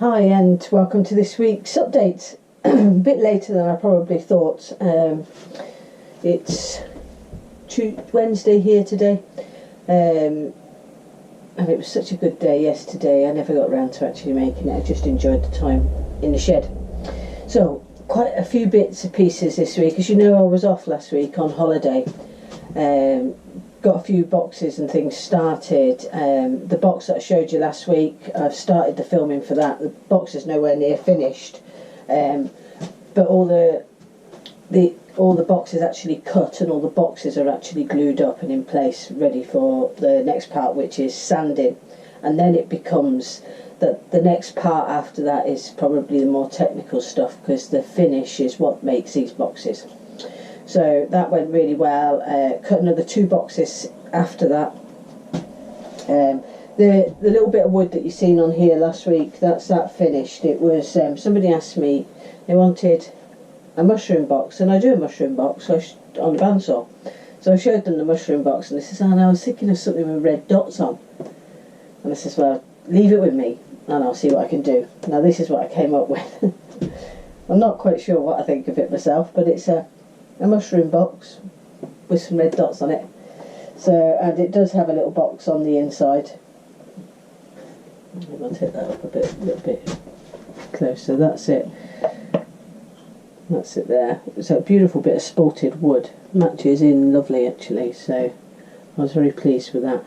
Hi and welcome to this week's update. A bit later than I probably thought. It's Wednesday here today, and it was such a good day yesterday. I never got around to actually making it. I just enjoyed the time in the shed. So quite a few bits and pieces this week. As you know, I was off last week on holiday. Got a few boxes and things started. The box that I showed you last week, I've started the filming for that. The box is nowhere near finished, but all the boxes actually cut, and all the boxes are actually glued up and in place, ready for the next part, which is sanding. And then it becomes that the next part after that is probably the more technical stuff, because the finish is what makes these boxes. So that went really well. Cut another 2 boxes after that. The little bit of wood that you seen on here last week, that's that finished. It was somebody asked me, they wanted a mushroom box, and I do a mushroom box on the bandsaw. So I showed them the mushroom box, and they says, "Oh, no, I was thinking of something with red dots on." And I says, "Well, leave it with me, and I'll see what I can do." Now this is what I came up with. I'm not quite sure what I think of it myself, but it's a mushroom box with some red dots on it. So, and it does have a little box on the inside. I'm going to take that up a little bit closer. That's it. That's it there. It's a beautiful bit of spalted wood. Matches in lovely actually. So I was very pleased with that.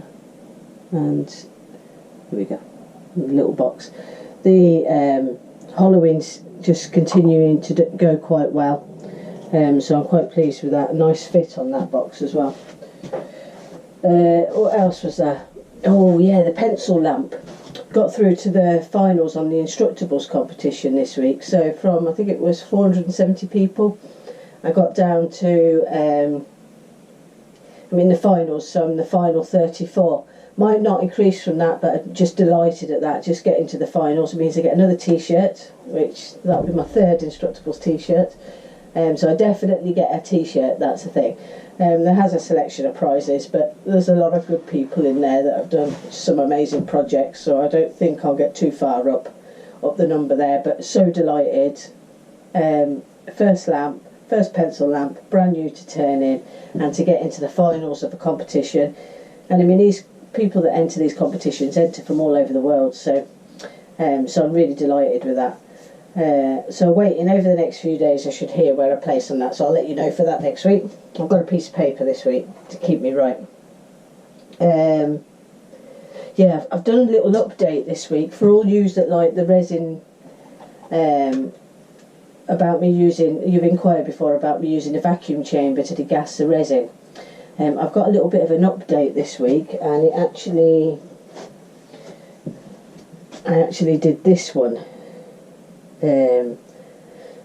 And here we go. The little box. The hollowing's just continuing to go quite well. So I'm quite pleased with that. Nice fit on that box as well. What else was there? Oh yeah, the pencil lamp. Got through to the finals on the Instructables competition this week. So from, I think it was 470 people, I got down to, I'm in the finals, so I'm the final 34. Might not increase from that, but I'm just delighted at that. Just getting to the finals, it means I get another t-shirt, which that'll be my 3rd Instructables t-shirt. So I definitely get a t-shirt, that's the thing. There has a selection of prizes, but there's a lot of good people in there that have done some amazing projects, so I don't think I'll get too far up the number there, but so delighted. First pencil lamp, brand new to turn in, and to get into the finals of a competition. And I mean, these people that enter these competitions enter from all over the world, so I'm really delighted with that. So waiting over the next few days, I should hear where I place on that, so I'll let you know for that next week. I've got a piece of paper this week to keep me right. Yeah, I've done a little update this week for all yous that like the resin, about me using, you've inquired before about me using a vacuum chamber to degas the resin. I've got a little bit of an update this week, and I actually did this one.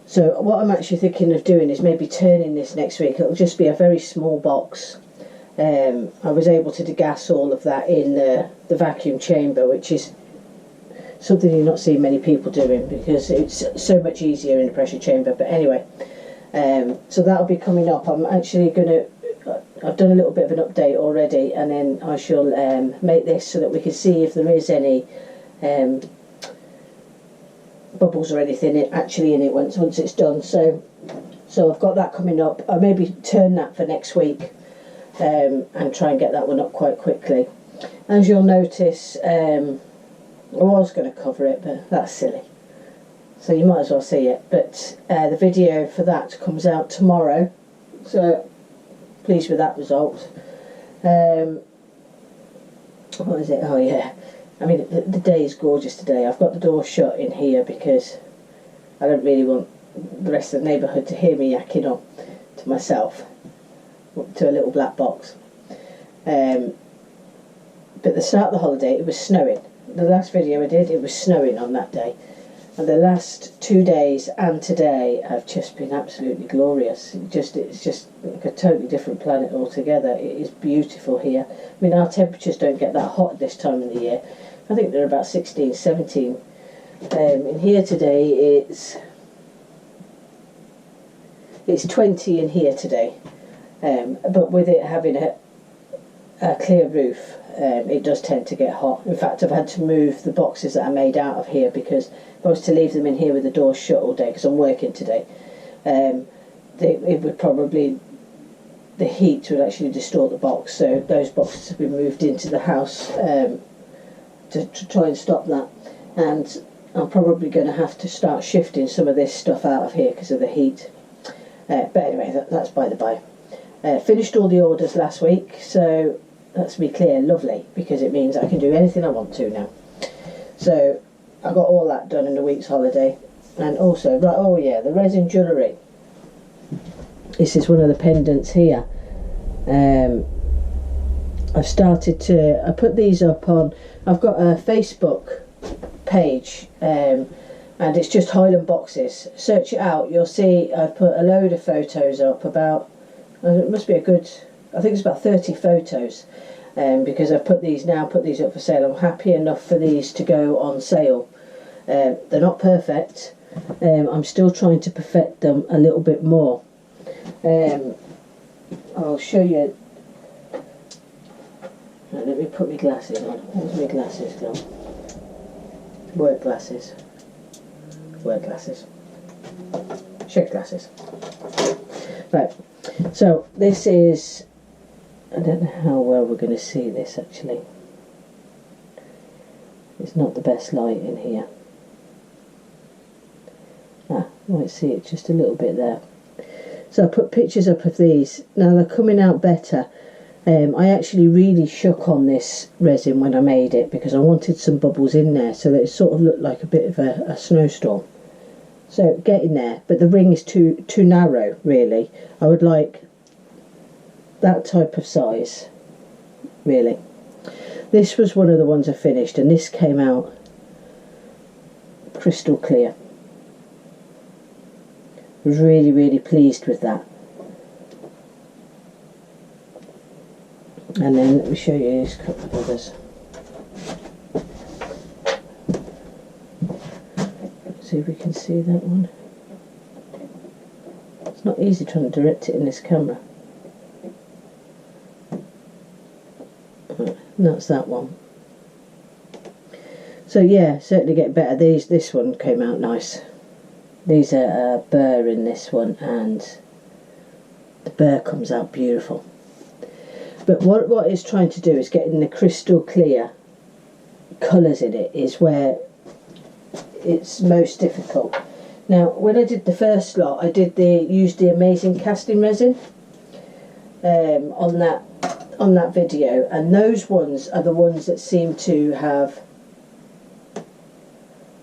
So what I'm actually thinking of doing is maybe turning this next week. It'll just be a very small box. I was able to degas all of that in the vacuum chamber, which is something you're not seeing many people doing because it's so much easier in the pressure chamber. But anyway, so that'll be coming up. I'm actually I've done a little bit of an update already, and then I shall make this so that we can see if there is any bubbles or anything actually in it once it's done. So I've got that coming up. I'll maybe turn that for next week, and try and get that one up quite quickly. As you'll notice, I was going to cover it, but that's silly, so you might as well see it. But the video for that comes out tomorrow, so pleased with that result. What is it? Oh yeah, I mean, the day is gorgeous today. I've got the door shut in here because I don't really want the rest of the neighbourhood to hear me yakking on to myself, to a little black box. But at the start of the holiday, it was snowing. The last video I did, it was snowing on that day. And the last 2 days and today have just been absolutely glorious. It's just like a totally different planet altogether. It is beautiful here. I mean, our temperatures don't get that hot this time of the year. I think they're about 16, 17. In here today, it's 20 in here today. But with it having a clear roof, it does tend to get hot. In fact, I've had to move the boxes that I made out of here, because if I was to leave them in here with the doors shut all day, because I'm working today, it would probably, the heat would actually distort the box. So those boxes have been moved into the house to try and stop that. And I'm probably going to have to start shifting some of this stuff out of here because of the heat. But anyway, that's by the by. Finished all the orders last week, so that's me clear, lovely, because it means I can do anything I want to now. So I got all that done in a week's holiday. And also, right, oh yeah, the resin jewellery. This is one of the pendants here. I've started to, I put these up on, I've got a Facebook page, and it's just Highland boxes. Search it out, you'll see I've put a load of photos up, about, it must be a good, I think it's about 30 photos, because I've put these up for sale. I'm happy enough for these to go on sale. They're not perfect. I'm still trying to perfect them a little bit more. I'll show you. Right, let me put my glasses on. Where's my glasses gone? Work glasses. Work glasses. Shed glasses. Right, so this is, I don't know how well we're going to see this actually. It's not the best light in here. You might see it just a little bit there. So I put pictures up of these. Now they're coming out better. I actually really shook on this resin when I made it, because I wanted some bubbles in there so that it sort of looked like a bit of a snowstorm. So getting there, but the ring is too narrow really. I would like that type of size, really. This was one of the ones I finished, and this came out crystal clear. I was really, really pleased with that. And then let me show you a couple of others. See if we can see that one. It's not easy trying to direct it in this camera. Right, and that's that one. So yeah, certainly get better. This one came out nice. These are a burr in this one, and the burr comes out beautiful. But what it's trying to do is getting the crystal clear colours in it is where it's most difficult. Now, when I did the first lot, I used the amazing casting resin on that video, and those ones are the ones that seem to have,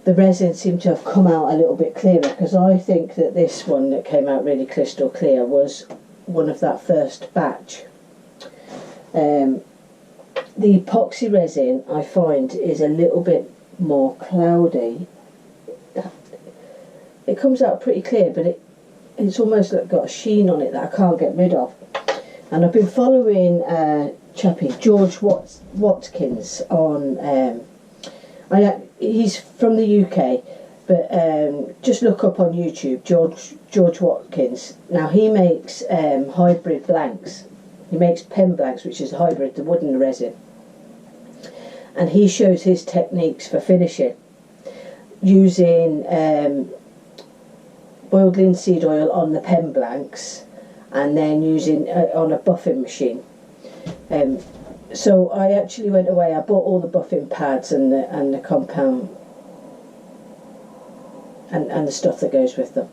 the resin seemed to have come out a little bit clearer, because I think that this one that came out really crystal clear was one of that first batch. The epoxy resin, I find, is a little bit more cloudy. It comes out pretty clear, but it's almost like got a sheen on it that I can't get rid of. And I've been following chappie George Watkins on. He's from the UK, but just look up on YouTube George Watkins. Now he makes hybrid blanks. He makes pen blanks, which is a hybrid, the wood and the resin. And he shows his techniques for finishing using boiled linseed oil on the pen blanks, and then using on a buffing machine. So I actually went away. I bought all the buffing pads and the compound and the stuff that goes with them.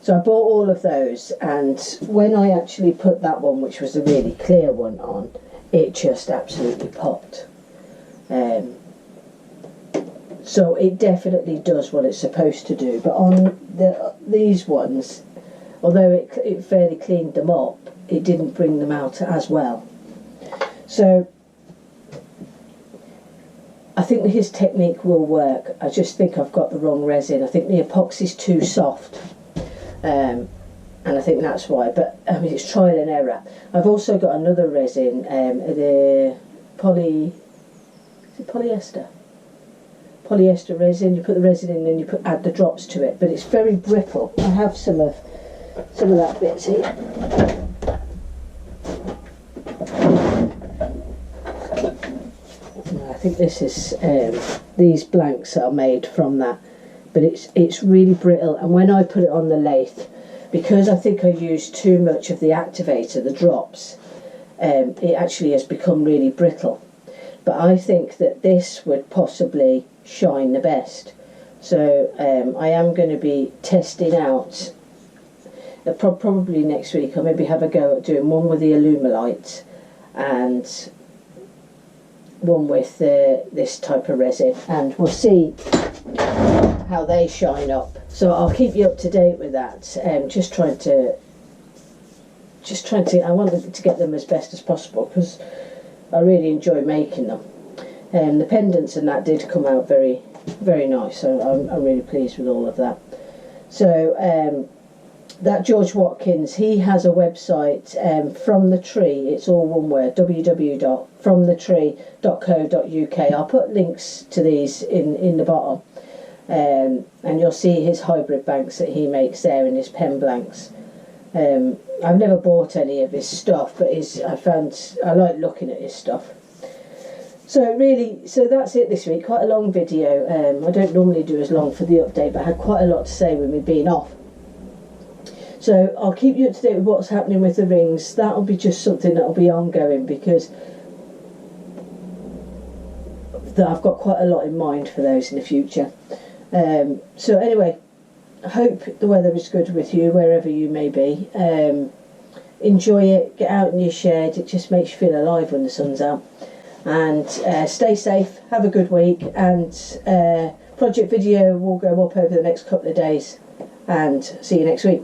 So I bought all of those, and when I actually put that one, which was a really clear one, on, it just absolutely popped. So it definitely does what it's supposed to do. But on these ones, although it fairly cleaned them up, it didn't bring them out as well. So I think that his technique will work. I just think I've got the wrong resin. I think the epoxy's too soft, and I think that's why. But I mean, it's trial and error. I've also got another resin, the polyester resin. You put the resin in and you add the drops to it, but it's very brittle. I have some of that bits here. think this is these blanks are made from that, but it's really brittle, and when I put it on the lathe, because I think I used too much of the activator, the drops, it actually has become really brittle. But I think that this would possibly shine the best. So I am going to be testing out, probably next week, I'll maybe have a go at doing one with the Alumilite and one with this type of resin, and we'll see how they shine up. So I'll keep you up to date with that. Just trying to I want to get them as best as possible, because I really enjoy making them. The pendants and that did come out very, very nice, so I'm really pleased with all of that. So that George Watkins, he has a website, From the Tree, it's all one word, www.fromthetree.co.uk. I'll put links to these in the bottom, and you'll see his hybrid banks that he makes there, and his pen blanks. I've never bought any of his stuff, but I like looking at his stuff. So that's it this week. Quite a long video. I don't normally do as long for the update, but I had quite a lot to say with me being off. So I'll keep you up to date with what's happening with the rings. That'll be just something that'll be ongoing, because I've got quite a lot in mind for those in the future. So anyway, I hope the weather is good with you wherever you may be. Enjoy it, get out in your shed, it just makes you feel alive when the sun's out. And stay safe, have a good week, and project video will go up over the next couple of days, and see you next week.